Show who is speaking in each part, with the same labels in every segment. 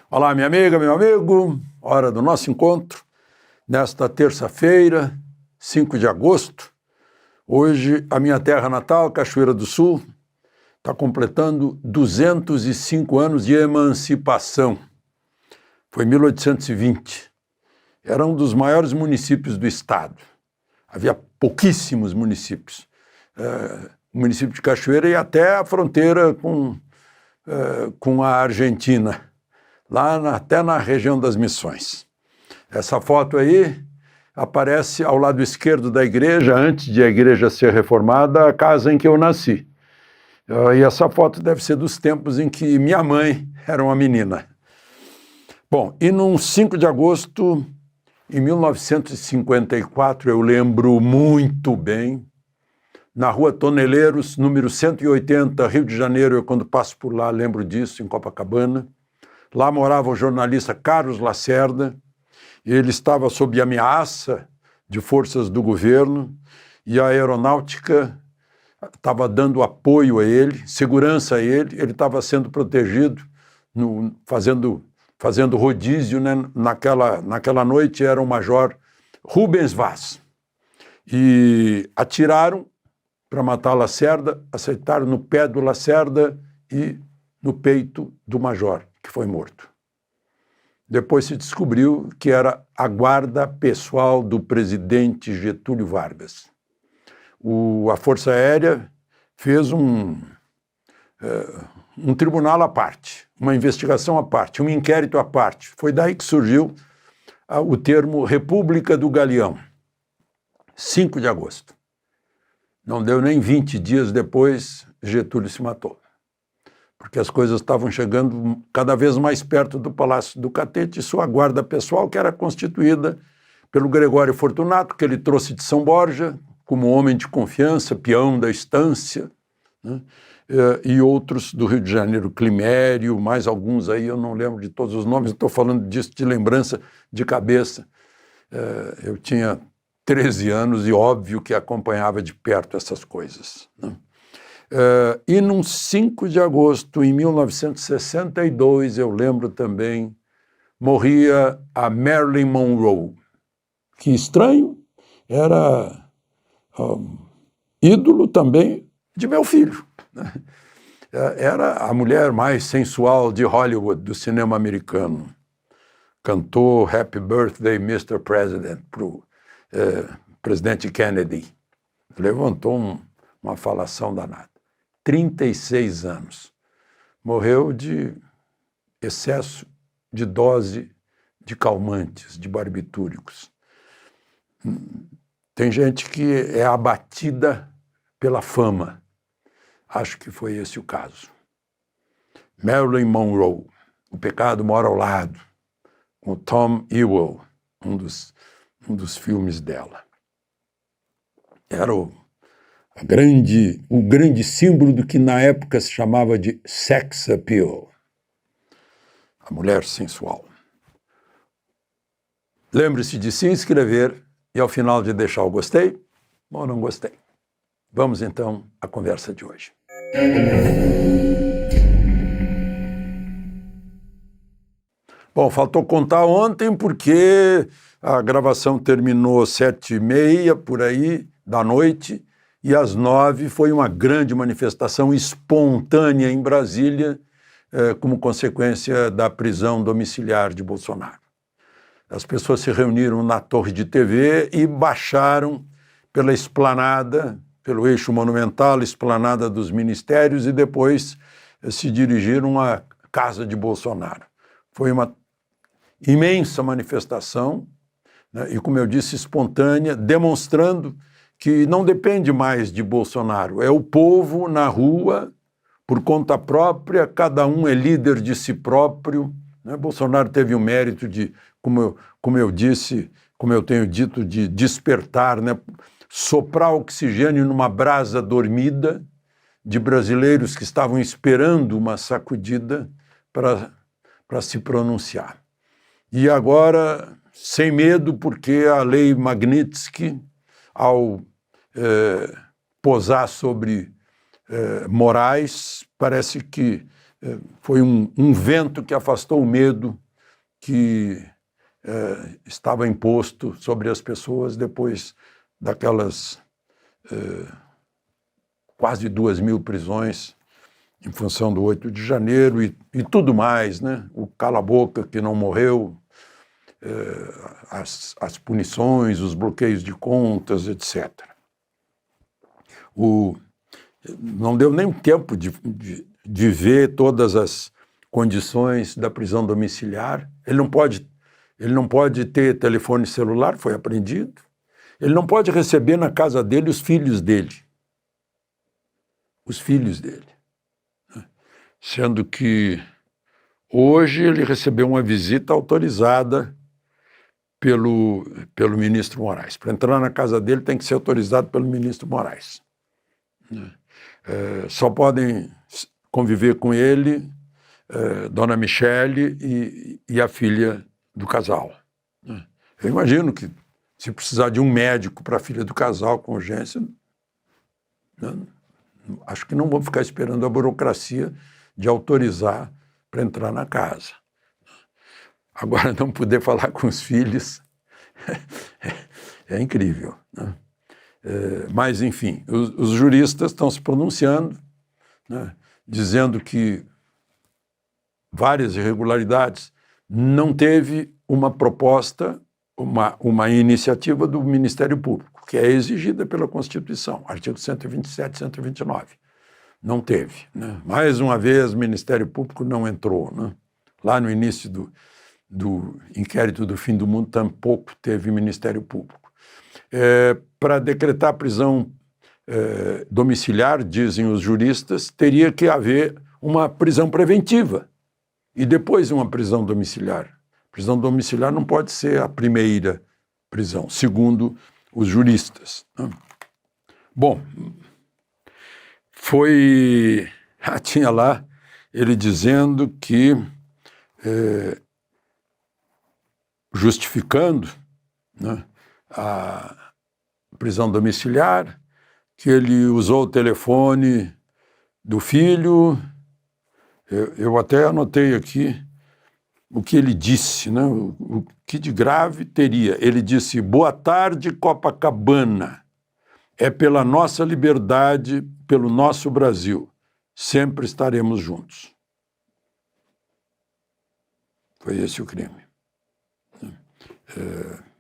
Speaker 1: Olá, minha amiga, meu amigo, hora do nosso encontro, nesta terça-feira, 5 de agosto. Hoje, a minha terra natal, Cachoeira do Sul, está completando 205 anos de emancipação. Foi em 1820. Era um dos maiores municípios do estado. Havia pouquíssimos municípios. O município de Cachoeira ia até a fronteira com a Argentina, até na região das Missões. Essa foto aí aparece ao lado esquerdo da igreja, antes de a igreja ser reformada, a casa em que eu nasci. E essa foto deve ser dos tempos em que minha mãe era uma menina. Bom, e num 5 de agosto, em 1954, eu lembro muito bem, na Rua Toneleiros, número 180, Rio de Janeiro, eu quando passo por lá lembro disso, em Copacabana. Lá morava o jornalista Carlos Lacerda, e ele estava sob ameaça de forças do governo, e a aeronáutica estava dando apoio a ele, segurança a ele estava sendo protegido, fazendo rodízio, né? Naquela noite era o major Rubens Vaz. E atiraram para matar Lacerda, acertaram no pé do Lacerda e no peito do major, que foi morto. Depois se descobriu que era a guarda pessoal do presidente Getúlio Vargas. A Força Aérea fez um tribunal à parte, uma investigação à parte, um inquérito à parte. Foi daí que surgiu o termo República do Galeão, 5 de agosto. Não deu nem 20 dias depois, Getúlio se matou, porque as coisas estavam chegando cada vez mais perto do Palácio do Catete e sua guarda pessoal, que era constituída pelo Gregório Fortunato, que ele trouxe de São Borja, como homem de confiança, peão da estância, né? E outros do Rio de Janeiro, Climério, mais alguns aí, eu não lembro de todos os nomes, estou falando disso de lembrança de cabeça. Eu tinha 13 anos e óbvio que acompanhava de perto essas coisas, né? E num 5 de agosto, em 1962, eu lembro também, morria a Marilyn Monroe, que estranho, era ídolo também de meu filho, né? Era a mulher mais sensual de Hollywood, do cinema americano. Cantou Happy Birthday, Mr. President, para o presidente Kennedy. Levantou uma falação danada. 36 anos. Morreu de excesso de dose de calmantes, de barbitúricos. Tem gente que é abatida pela fama. Acho que foi esse o caso. Marilyn Monroe, O Pecado Mora ao Lado, com o Tom Ewell, um dos filmes dela. Era o grande símbolo do que na época se chamava de sex appeal, a mulher sensual. Lembre-se de se inscrever e ao final de deixar o gostei ou não gostei. Vamos então à conversa de hoje. Bom, faltou contar ontem porque a gravação terminou 7h30 por aí da noite e às 9 foi uma grande manifestação espontânea em Brasília como consequência da prisão domiciliar de Bolsonaro. As pessoas se reuniram na Torre de TV e baixaram pela esplanada, pelo eixo monumental, esplanada dos ministérios, e depois se dirigiram à casa de Bolsonaro. Foi uma imensa manifestação, né, e, como eu disse, espontânea, demonstrando que não depende mais de Bolsonaro, é o povo na rua, por conta própria, cada um é líder de si próprio, né? Bolsonaro teve o mérito de, como eu tenho dito, de despertar, né? Soprar oxigênio numa brasa dormida de brasileiros que estavam esperando uma sacudida para se pronunciar. E agora, sem medo, porque a lei Magnitsky, ao posar sobre Moraes, parece que foi um vento que afastou o medo que estava imposto sobre as pessoas depois daquelas quase 2.000 prisões em função do 8 de janeiro e tudo mais, né? O cala-boca que não morreu, as punições, os bloqueios de contas, etc. Não deu nem tempo de ver todas as condições da prisão domiciliar. Ele não pode ter telefone celular, foi apreendido. Ele não pode receber na casa dele os filhos dele. Os filhos dele. Sendo que hoje ele recebeu uma visita autorizada pelo ministro Moraes. Para entrar na casa dele tem que ser autorizado pelo ministro Moraes. Só podem conviver com ele Dona Michele e a filha do casal. Eu imagino que se precisar de um médico para a filha do casal com urgência, acho que não vou ficar esperando a burocracia de autorizar para entrar na casa. Agora, não poder falar com os filhos é incrível, né? Mas, enfim, os juristas estão se pronunciando, né, dizendo que várias irregularidades não teve uma proposta, uma iniciativa do Ministério Público, que é exigida pela Constituição, artigo 127, 129. Não teve, né? Mais uma vez, o Ministério Público não entrou, né? Lá no início do inquérito do fim do mundo, tampouco teve Ministério Público. Para decretar prisão domiciliar, dizem os juristas, teria que haver uma prisão preventiva e depois uma prisão domiciliar. Prisão domiciliar não pode ser a primeira prisão, segundo os juristas, né? Bom, tinha lá ele dizendo que, justificando, né, a prisão domiciliar, que ele usou o telefone do filho. Eu até anotei aqui o que ele disse, né, o que de grave teria. Ele disse: boa tarde, Copacabana. É pela nossa liberdade, pelo nosso Brasil. Sempre estaremos juntos. Foi esse o crime.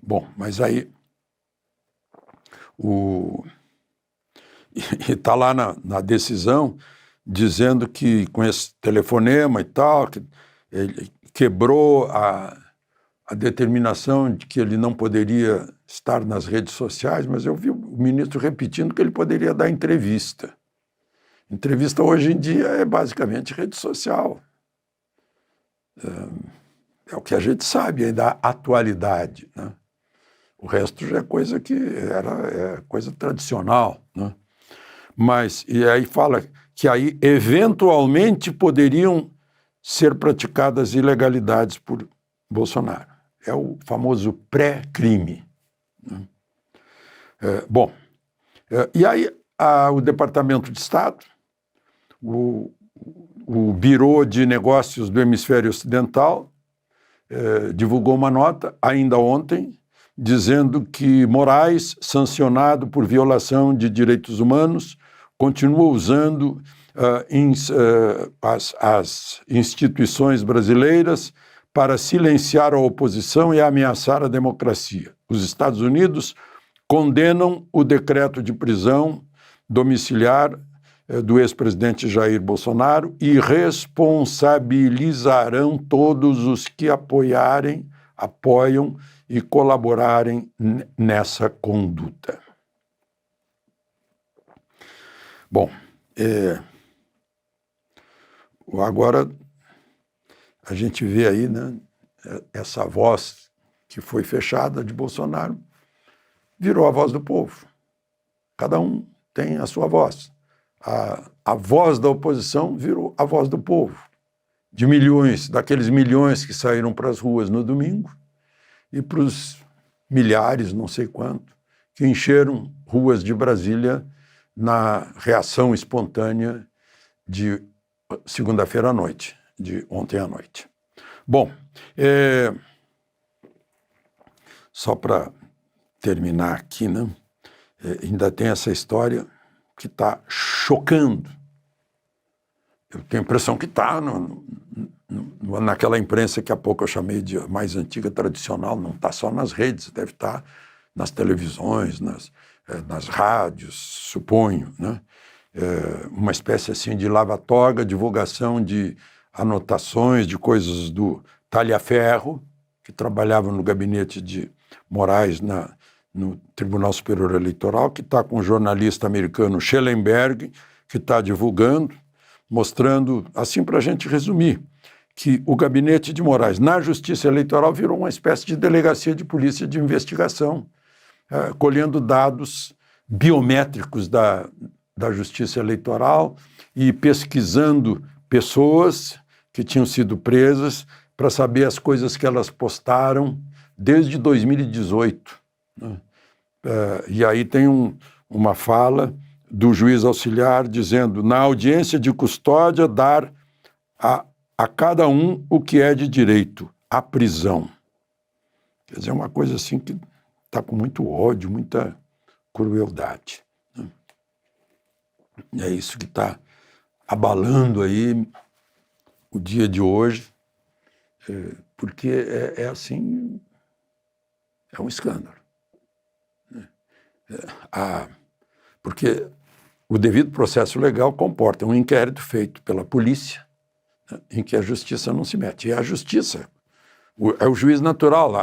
Speaker 1: Bom, mas aí está lá na decisão dizendo que com esse telefonema e tal, que ele quebrou a determinação de que ele não poderia estar nas redes sociais, mas eu vi o ministro repetindo que ele poderia dar entrevista. Entrevista hoje em dia é basicamente rede social. É o que a gente sabe aí da atualidade, né? O resto já é coisa que é coisa tradicional, né? Mas, e aí fala que aí eventualmente poderiam ser praticadas ilegalidades por Bolsonaro. É o famoso pré-crime, né? Bom, e aí o Departamento de Estado, o Bureau de Negócios do Hemisfério Ocidental, divulgou uma nota, ainda ontem, dizendo que Moraes, sancionado por violação de direitos humanos, continua usando as instituições brasileiras para silenciar a oposição e ameaçar a democracia. Os Estados Unidos condenam o decreto de prisão domiciliar do ex-presidente Jair Bolsonaro e responsabilizarão todos os que apoiam e colaborarem nessa conduta. Bom, agora a gente vê aí, né, essa voz que foi fechada de Bolsonaro virou a voz do povo. Cada um tem a sua voz. A voz da oposição virou a voz do povo. De milhões, daqueles milhões que saíram para as ruas no domingo e para os milhares, não sei quanto, que encheram ruas de Brasília na reação espontânea de segunda-feira à noite, de ontem à noite. Bom, só para terminar aqui, né? Ainda tem essa história que está chocando. Eu tenho a impressão que está naquela imprensa que há pouco eu chamei de mais antiga, tradicional, não está só nas redes, deve estar nas televisões, nas rádios, suponho, né? Uma espécie assim de lava-toga, divulgação de anotações de coisas do Talhaferro, que trabalhava no gabinete de Moraes no Tribunal Superior Eleitoral, que está com o jornalista americano Schellenberg, que está divulgando, mostrando, assim para a gente resumir, que o gabinete de Moraes na Justiça Eleitoral virou uma espécie de delegacia de polícia de investigação, colhendo dados biométricos da Justiça Eleitoral e pesquisando pessoas que tinham sido presas para saber as coisas que elas postaram desde 2018. Né? E aí tem uma fala do juiz auxiliar dizendo: na audiência de custódia, dar a cada um o que é de direito, a prisão. Quer dizer, uma coisa assim que está com muito ódio, muita crueldade. Né? É isso que está abalando aí o dia de hoje, porque é assim, é um escândalo. Porque o devido processo legal comporta um inquérito feito pela polícia, né, em que a justiça não se mete. E a justiça é o juiz natural.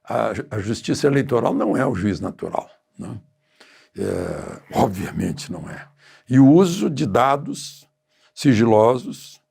Speaker 1: A justiça eleitoral não é o juiz natural. Né? Obviamente não é. E o uso de dados sigilosos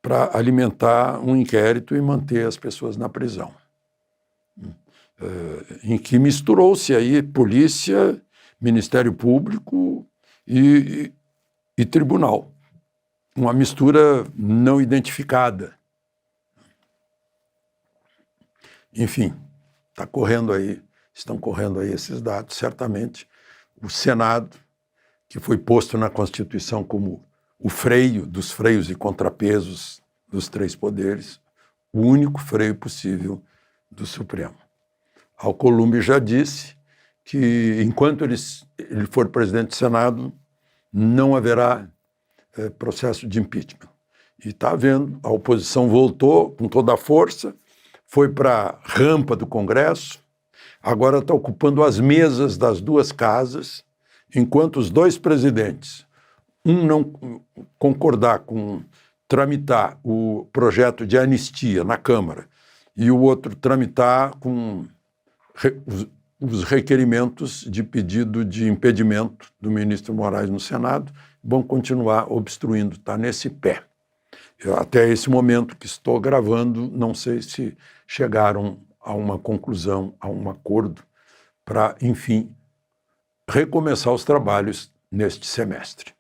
Speaker 1: para alimentar um inquérito e manter as pessoas na prisão. Em que misturou-se aí polícia, Ministério Público e tribunal. Uma mistura não identificada. Enfim, estão correndo aí esses dados. Certamente o Senado, que foi posto na Constituição como o freio dos freios e contrapesos dos três poderes, o único freio possível do Supremo. Alcolumbre já disse que, enquanto ele for presidente do Senado, não haverá processo de impeachment. E está havendo, a oposição voltou com toda a força, foi para a rampa do Congresso, agora está ocupando as mesas das duas casas, enquanto os dois presidentes, um não concordar com tramitar o projeto de anistia na Câmara e o outro tramitar com os requerimentos de pedido de impedimento do ministro Moraes no Senado, vão continuar obstruindo, está nesse pé. Até esse momento que estou gravando, não sei se chegaram a uma conclusão, a um acordo, para, enfim, recomeçar os trabalhos neste semestre.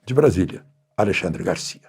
Speaker 1: De Brasília, Alexandre Garcia.